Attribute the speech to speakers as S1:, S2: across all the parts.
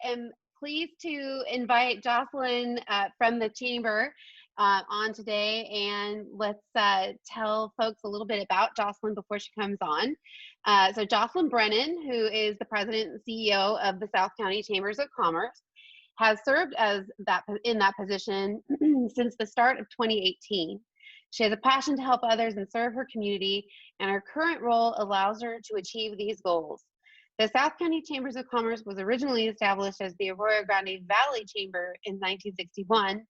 S1: I am pleased to invite Jocelyn from the Chamber on today, and let's tell folks a little bit about Jocelyn before she comes on. So Jocelyn Brennan, who is the President and CEO of the South County Chambers of Commerce, has served as in that position since the start of 2018. She has a passion to help others and serve her community, and her current role allows her to achieve these goals. The South County Chambers of Commerce was originally established as the Arroyo Grande Valley Chamber in 1961.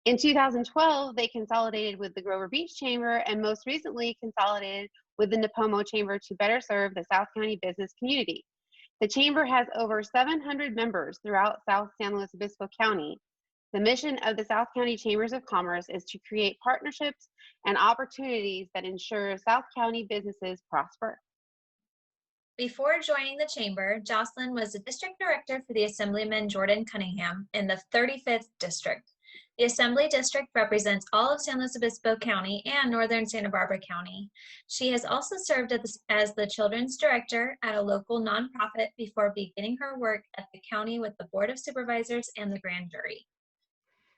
S1: In 2012, they consolidated with the Grover Beach Chamber and most recently consolidated with the Nipomo Chamber to better serve the South County business community. The Chamber has over 700 members throughout South San Luis Obispo County. The mission of the South County Chambers of Commerce is to create partnerships and opportunities that ensure South County businesses prosper.
S2: Before joining the Chamber, Jocelyn was the District Director for the Assemblyman Jordan Cunningham in the 35th District. The Assembly District represents all of San Luis Obispo County and Northern Santa Barbara County. She has also served as the Children's Director at a local nonprofit before beginning her work at the county with the Board of Supervisors and the Grand Jury.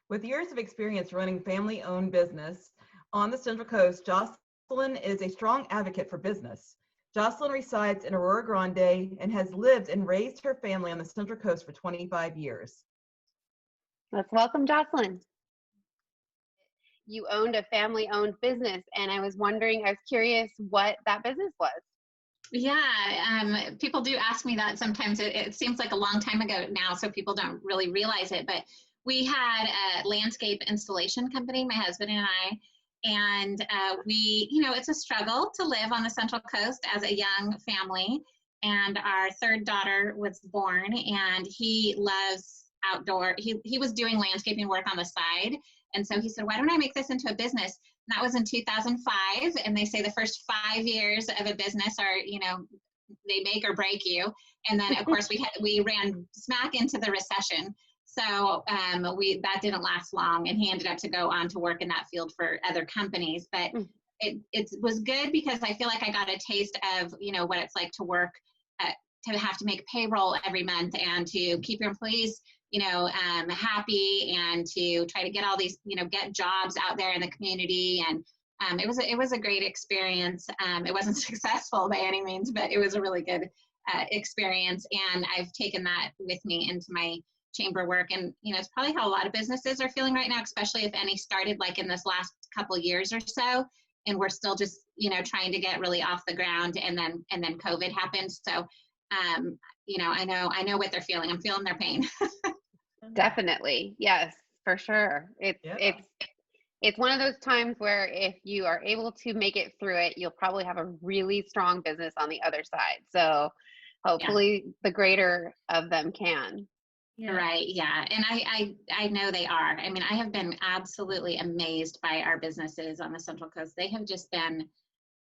S3: With years of experience running family-owned business on the Central Coast, Jocelyn is a strong advocate for business. Jocelyn resides in Aurora Grande and has lived and raised her family on the Central Coast for 25 years.
S1: Let's welcome Jocelyn. You owned a family-owned business, and I was curious what that business was.
S4: Yeah, people do ask me that sometimes. It seems like a long time ago now, so people don't really realize it, but we had a landscape installation company, my husband and I, and it's a struggle to live on the Central Coast as a young family. And our third daughter was born, and he loves outdoor. He was doing landscaping work on the side. And so he said, why don't I make this into a business? And that was in 2005. And they say the first 5 years of a business are, they make or break you. And then of course we ran smack into the recession. So that didn't last long, and he ended up to go on to work in that field for other companies. But it was good because I feel like I got a taste of, what it's like to work, to have to make payroll every month and to keep your employees, happy, and to try to get all these, get jobs out there in the community. And it was a great experience. It wasn't successful by any means, but it was a really good experience. And I've taken that with me into my chamber work. And, it's probably how a lot of businesses are feeling right now, especially if any started like in this last couple years or so. And we're still just, trying to get really off the ground. And then COVID happened. So, I know what they're feeling. I'm feeling their pain.
S1: Definitely. Yes, for sure. It's one of those times where if you are able to make it through it, you'll probably have a really strong business on the other side. So hopefully the greater of them can.
S4: Yeah. Right. Yeah. And I know they are. I mean, I have been absolutely amazed by our businesses on the Central Coast. They have just been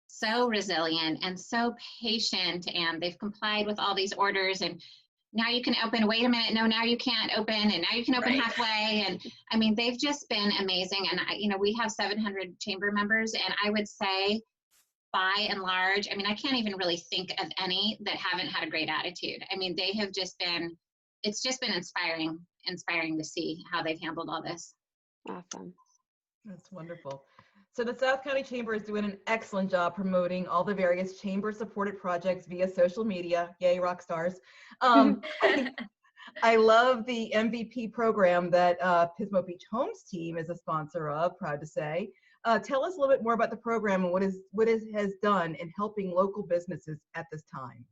S4: so resilient and so patient, and they've complied with all these orders. And now you can open, wait a minute, no, now you can't open, and now you can open halfway. And I mean, they've just been amazing. And we have 700 chamber members, and I would say by and large, I mean, I can't even really think of any that haven't had a great attitude. I mean, they have just been, it's just been inspiring to see how they've handled all this.
S1: Awesome.
S3: That's wonderful. So the South County Chamber is doing an excellent job promoting all the various chamber-supported projects via social media. Yay, rock stars. I love the MVP program that Pismo Beach Homes team is a sponsor of, proud to say. Tell us a little bit more about the program and what it has done in helping local businesses at this time.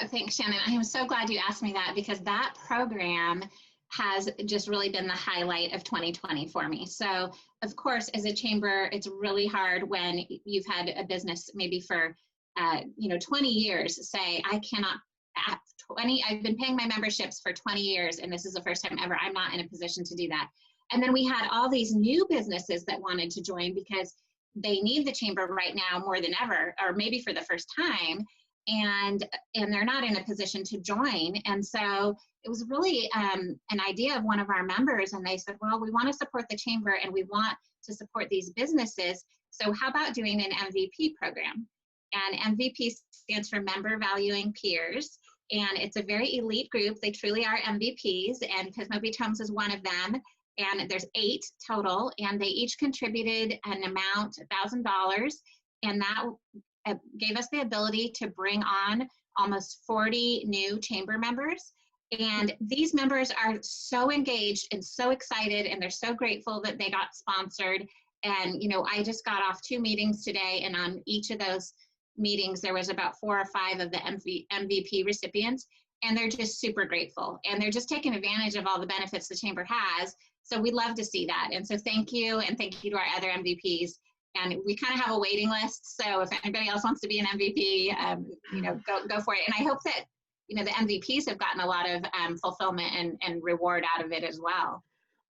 S4: Thanks, Shannon. I am so glad you asked me that, because that program has just really been the highlight of 2020 for me. So of course, as a chamber, it's really hard when you've had a business maybe for 20 years, say, I cannot, I've been paying my memberships for 20 years, and this is the first time ever, I'm not in a position to do that. And then we had all these new businesses that wanted to join because they need the chamber right now more than ever, or maybe for the first time. And they're not in a position to join. And so it was really an idea of one of our members, and they said, well, we want to support the chamber and we want to support these businesses. So how about doing an MVP program? And MVP stands for Member Valuing Peers. And it's a very elite group. They truly are MVPs, and Pismo Beach Homes is one of them. And there's 8 total, and they each contributed an amount, $1,000, and that gave us the ability to bring on almost 40 new chamber members. And these members are so engaged and so excited, and they're so grateful that they got sponsored. And, you know, I just got off 2 meetings today, and on each of those meetings, there was about 4 or 5 of the MVP recipients, and they're just super grateful. And they're just taking advantage of all the benefits the chamber has. So we love to see that. And so thank you, and thank you to our other MVPs. And we kind of have a waiting list. So if anybody else wants to be an MVP, you know, go for it. And I hope that, you know, the MVPs have gotten a lot of fulfillment and reward out of it as well.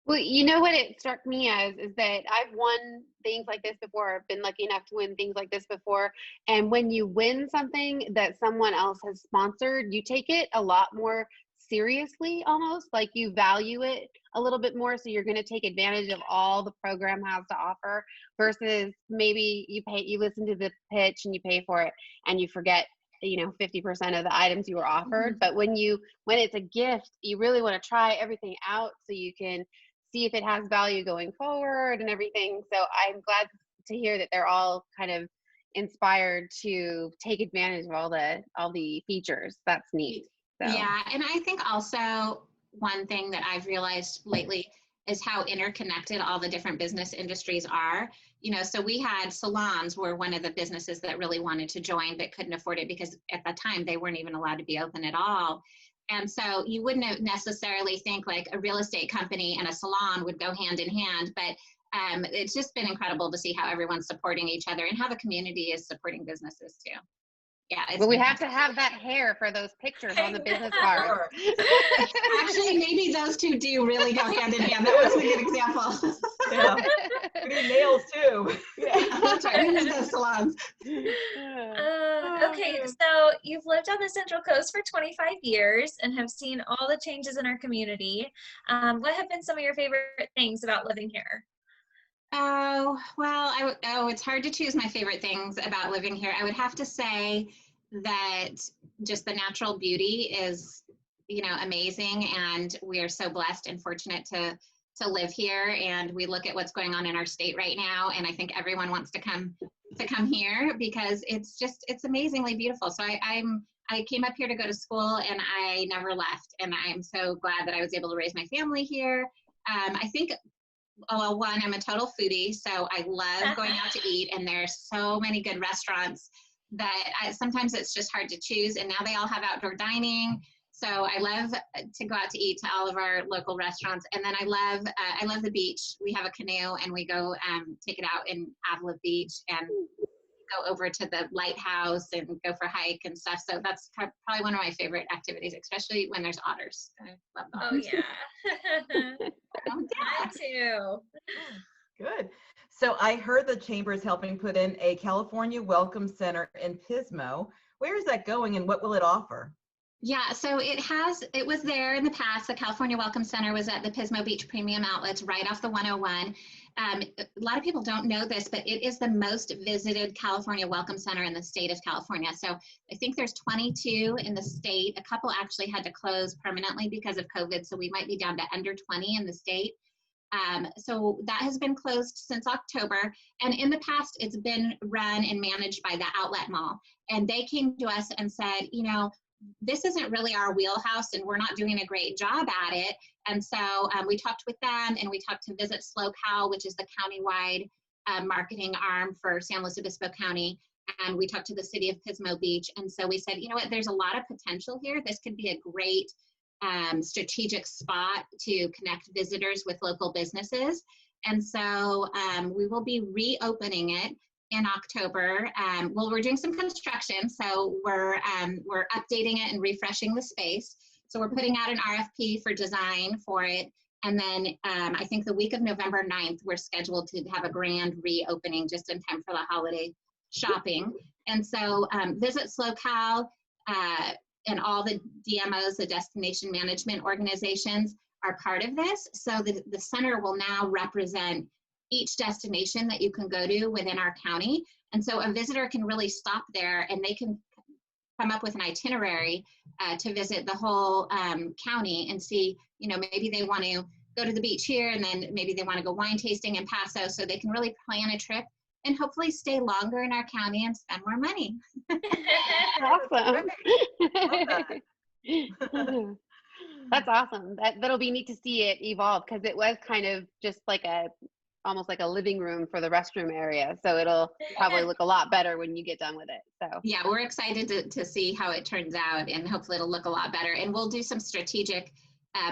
S1: Well, you know what it struck me as is that I've won things like this before. I've been lucky enough to win things like this before. And when you win something that someone else has sponsored, you take it a lot more seriously, almost like you value it a little bit more. So you're going to take advantage of all the program has to offer, versus maybe you listen to the pitch and you pay for it and you forget, you know, 50% of the items you were offered. But when it's a gift, you really want to try everything out so you can see if it has value going forward and everything. So I'm glad to hear that they're all kind of inspired to take advantage of all the features. That's neat. So.
S4: Yeah, and I think also one thing that I've realized lately is how interconnected all the different business industries are. You know, so we had salons were one of the businesses that really wanted to join but couldn't afford it because at that time they weren't even allowed to be open at all. And so you wouldn't necessarily think like a real estate company and a salon would go hand in hand, but it's just been incredible to see how everyone's supporting each other and how the community is supporting businesses too. Yeah.
S1: Well, we have to have that hair for those pictures on the business card.
S4: Actually, maybe those two do really go hand in hand. That was a good example.
S3: Yeah. We need nails too.
S4: Yeah, that's right. We need those salons.
S2: Okay, so you've lived on the Central Coast for 25 years and have seen all the changes in our community. What have been some of your favorite things about living here?
S4: Oh, well, it's hard to choose my favorite things about living here. I would have to say that just the natural beauty is, you know, amazing. And we are so blessed and fortunate to live here. And we look at what's going on in our state right now. And I think everyone wants to come here because it's amazingly beautiful. So I came up here to go to school and I never left. And I'm so glad that I was able to raise my family here. I think, well, one, I'm a total foodie, so I love going out to eat, and there's so many good restaurants that sometimes it's just hard to choose, and now they all have outdoor dining, so I love to go out to eat to all of our local restaurants. And then I love the beach. We have a canoe, and we go take it out in Avila Beach and go over to the lighthouse and go for a hike and stuff. So that's probably one of my favorite activities, especially when there's otters. I love otters.
S2: Oh, yeah. Mine too.
S3: Good. So I heard the chamber is helping put in a California Welcome Center in Pismo. Where is that going and what will it offer?
S4: Yeah, so it was there in the past. The California Welcome Center was at the Pismo Beach Premium Outlets right off the 101. A lot of people don't know this, but it is the most visited California Welcome Center in the state of California. So I think there's 22 in the state. A couple actually had to close permanently because of COVID, so we might be down to under 20 in the state. So that has been closed since October. And in the past, it's been run and managed by the Outlet Mall. And they came to us and said, you know, this isn't really our wheelhouse and we're not doing a great job at it. And so we talked with them and we talked to Visit SlowCal, which is the countywide marketing arm for San Luis Obispo County. And we talked to the city of Pismo Beach. And so we said, you know what, there's a lot of potential here. This could be a great strategic spot to connect visitors with local businesses. And so we will be reopening it in October. Well, we're doing some construction, so we're updating it and refreshing the space. So we're putting out an RFP for design for it. And then I think the week of November 9th, we're scheduled to have a grand reopening just in time for the holiday shopping. And so Visit SlowCal and all the DMOs, the destination management organizations, are part of this. So the center will now represent each destination that you can go to within our county. And so a visitor can really stop there and they can come up with an itinerary to visit the whole county and see, maybe they want to go to the beach here, and then maybe they want to go wine tasting in Paso, so they can really plan a trip and hopefully stay longer in our county and spend more money.
S1: Awesome.
S3: Love
S1: That's awesome. That'll be neat to see it evolve, because it was kind of just like almost like a living room for the restroom area. So it'll probably look a lot better when you get done with it. So
S4: yeah, we're excited to see how it turns out, and hopefully it'll look a lot better. And we'll do some strategic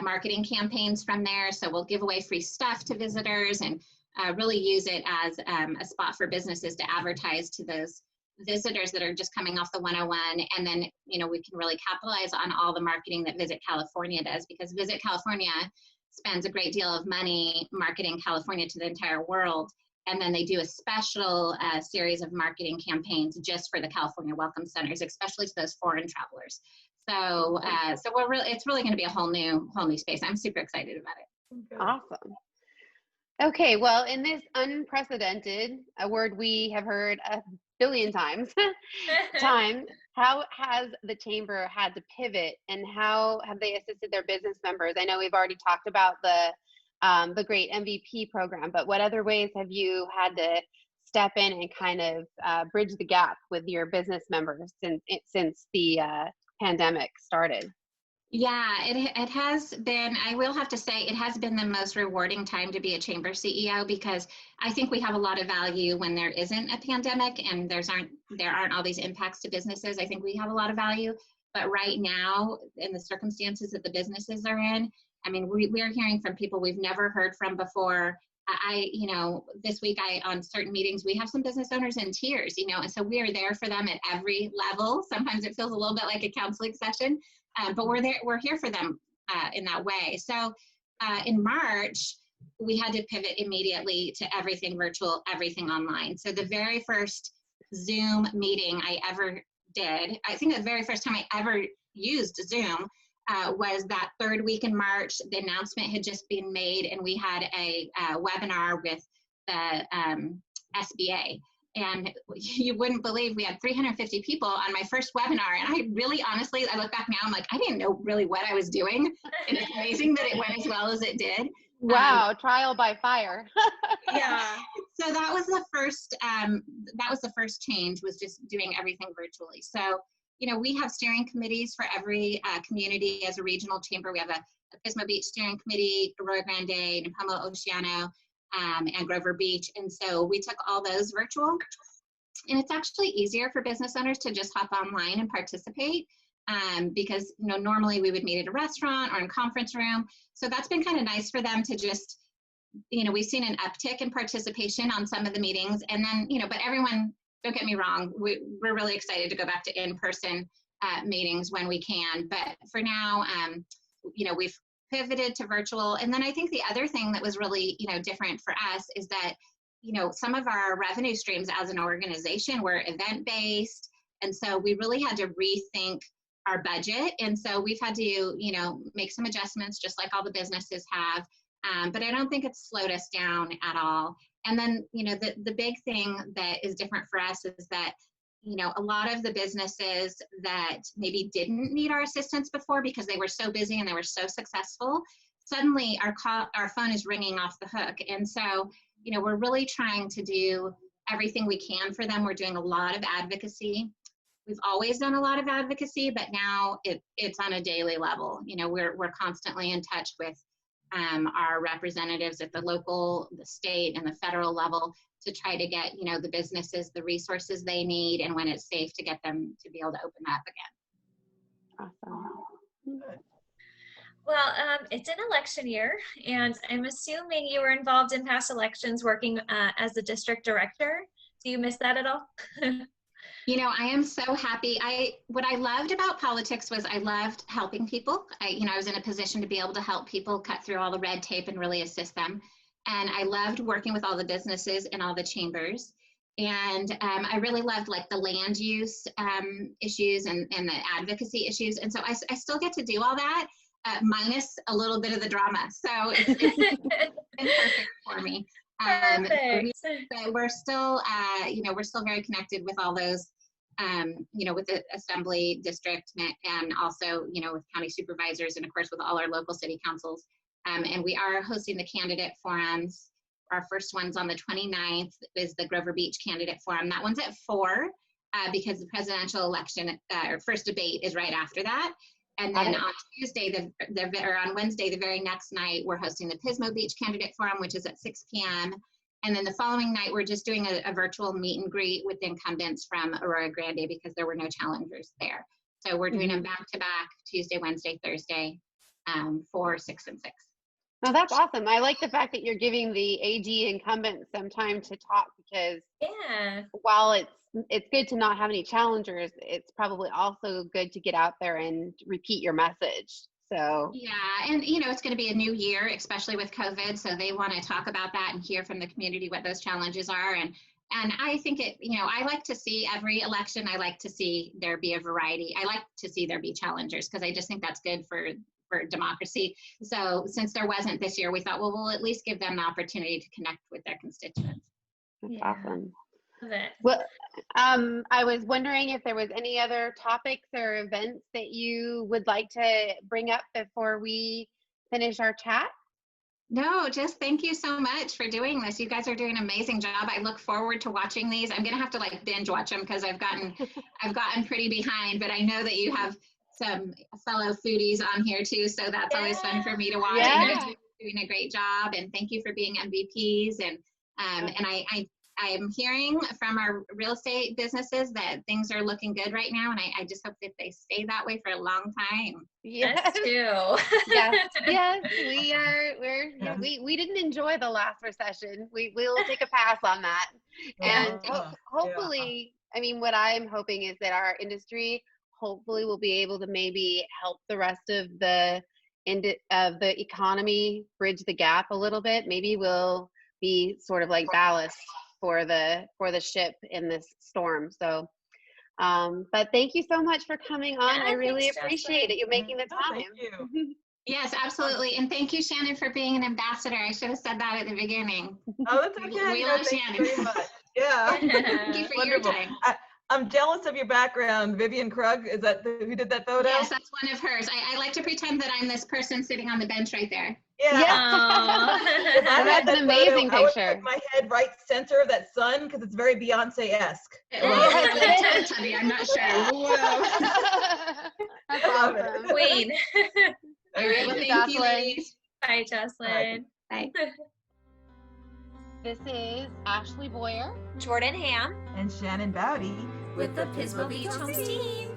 S4: marketing campaigns from there. So we'll give away free stuff to visitors and really use it as a spot for businesses to advertise to those visitors that are just coming off the 101. And then, we can really capitalize on all the marketing that Visit California does, because Visit California spends a great deal of money marketing California to the entire world. And then they do a special series of marketing campaigns just for the California Welcome Centers, especially to those foreign travelers. So, it's really going to be a whole new space. I'm super excited about it.
S1: Awesome. Okay, well, in this unprecedented, a word we have heard a billion times, how has the Chamber had to pivot, and how have they assisted their business members? I know we've already talked about the great MVP program, but what other ways have you had to step in and kind of bridge the gap with your business members since the pandemic started?
S4: Yeah, it has been, I will have to say, it has been the most rewarding time to be a chamber CEO, because I think we have a lot of value when there isn't a pandemic and there aren't all these impacts to businesses. I think we have a lot of value, but right now, in the circumstances that the businesses are in, I mean, we're hearing from people we've never heard from before. This week on certain meetings, we have some business owners in tears, and so we are there for them at every level. Sometimes it feels a little bit like a counseling session, but we're here for them in that way. So in March, we had to pivot immediately to everything virtual, everything online. So the very first Zoom meeting I ever did, I think the very first time I ever used Zoom was that third week in March. The announcement had just been made, and we had a webinar with the SBA. And you wouldn't believe we had 350 people on my first webinar. And I really, honestly, I look back now, I'm like, I didn't know really what I was doing. And it's amazing that it went as well as it did.
S1: Wow, trial by fire.
S4: Yeah. So that was the first change, was just doing everything virtually. So, we have steering committees for every community as a regional chamber. We have a Pismo Beach steering committee, Arroyo Grande, Nipomo, Oceano, and Grover Beach. And so we took all those virtual, and it's actually easier for business owners to just hop online and participate, because normally we would meet at a restaurant or in a conference room. So that's been kind of nice for them to just, we've seen an uptick in participation on some of the meetings. And then, but everyone, don't get me wrong, we're really excited to go back to in-person meetings when we can. But for now, we've pivoted to virtual. And then I think the other thing that was really, different for us is that, some of our revenue streams as an organization were event-based. And so we really had to rethink our budget. And so we've had to, make some adjustments, just like all the businesses have. But I don't think it's slowed us down at all. And then, the big thing that is different for us is that, a lot of the businesses that maybe didn't need our assistance before because they were so busy and they were so successful, suddenly our phone is ringing off the hook. And so, we're really trying to do everything we can for them. We're doing a lot of advocacy. We've always done a lot of advocacy, but now it's on a daily level. We're constantly in touch with our representatives at the local, the state, and the federal level to try to get, the businesses the resources they need, and when it's safe, to get them to be able to open up again.
S1: Awesome.
S2: Well, it's an election year, and I'm assuming you were involved in past elections working as the district director. Do you miss that at all?
S4: I am so happy. What I loved about politics was I loved helping people. I was in a position to be able to help people cut through all the red tape and really assist them. And I loved working with all the businesses and all the chambers. And I really loved the land use issues and the advocacy issues. And so I still get to do all that, minus a little bit of the drama. So it's been perfect for me. But we're still, we're still very connected with all those with the assembly district and also, with county supervisors and of course with all our local city councils. And we are hosting the candidate forums. Our first one's on the 29th is the Grover Beach Candidate Forum. That one's at 4 because the presidential election or first debate is right after that. And then on Tuesday, or on Wednesday, the very next night, we're hosting the Pismo Beach Candidate Forum, which is at 6 p.m. And then the following night, we're just doing a virtual meet and greet with incumbents from Aurora Grande because there were no challengers there. So we're doing them back to back, Tuesday, Wednesday, Thursday, 4, 6, and 6.
S1: No, that's awesome. I like the fact that you're giving the AG incumbents some time to talk because while it's good to not have any challengers, it's probably also good to get out there and repeat your message. So
S4: yeah, and it's going to be a new year, especially with COVID. So they want to talk about that and hear from the community what those challenges are. And I think I like to see every election. I like to see there be a variety. I like to see there be challengers because I just think that's good for democracy. So since there wasn't this year, we thought, well, we'll at least give them the opportunity to connect with their constituents.
S1: That's awesome.
S2: Love it.
S1: Well, I was wondering if there was any other topics or events that you would like to bring up before we finish our chat.
S4: No, just thank you so much for doing this. You guys are doing an amazing job. I look forward to watching these. I'm gonna have to binge watch them because I've gotten pretty behind, but I know that you have some fellow foodies on here too, so that's always fun for me to watch.
S1: Yeah.
S4: You're doing a great job, and thank you for being MVPs. And I'm hearing from our real estate businesses that things are looking good right now, and I just hope that they stay that way for a long time.
S1: Yes,
S2: us too.
S1: yes, we didn't enjoy the last recession. We'll take a pass on that, and hopefully, I mean, what I'm hoping is that our industry hopefully will be able to maybe help the rest of the economy bridge the gap a little bit. Maybe we'll be sort of like ballast for the ship in this storm. So but thank you so much for coming on. I really appreciate it. You're making the time.
S3: Thank you.
S4: Yes, absolutely. And thank you, Shannon, for being an ambassador. I should have said that at the beginning.
S3: Oh, that's okay.
S4: We love
S3: thank
S4: Shannon.
S3: you very much. Yeah.
S4: Thank you for
S3: Wonderful.
S4: your time.
S3: I'm jealous of your background. Vivian Krug, is that who did that photo?
S4: Yes, that's one of hers. I like to pretend that I'm this person sitting on the bench right there.
S3: Yeah.
S1: That's an amazing picture.
S3: I would put my head right center of that sun because it's very Beyonce-esque.
S4: I'm not sure. Whoa.
S1: That's awesome.
S2: Queen.
S4: All right, well, thank you, ladies.
S2: Bye, Jocelyn.
S4: Bye.
S1: This is Ashlea Boyer,
S2: Jordan Hamm,
S3: And Shannon Bowdey
S2: with the Pismo Beach Homes team.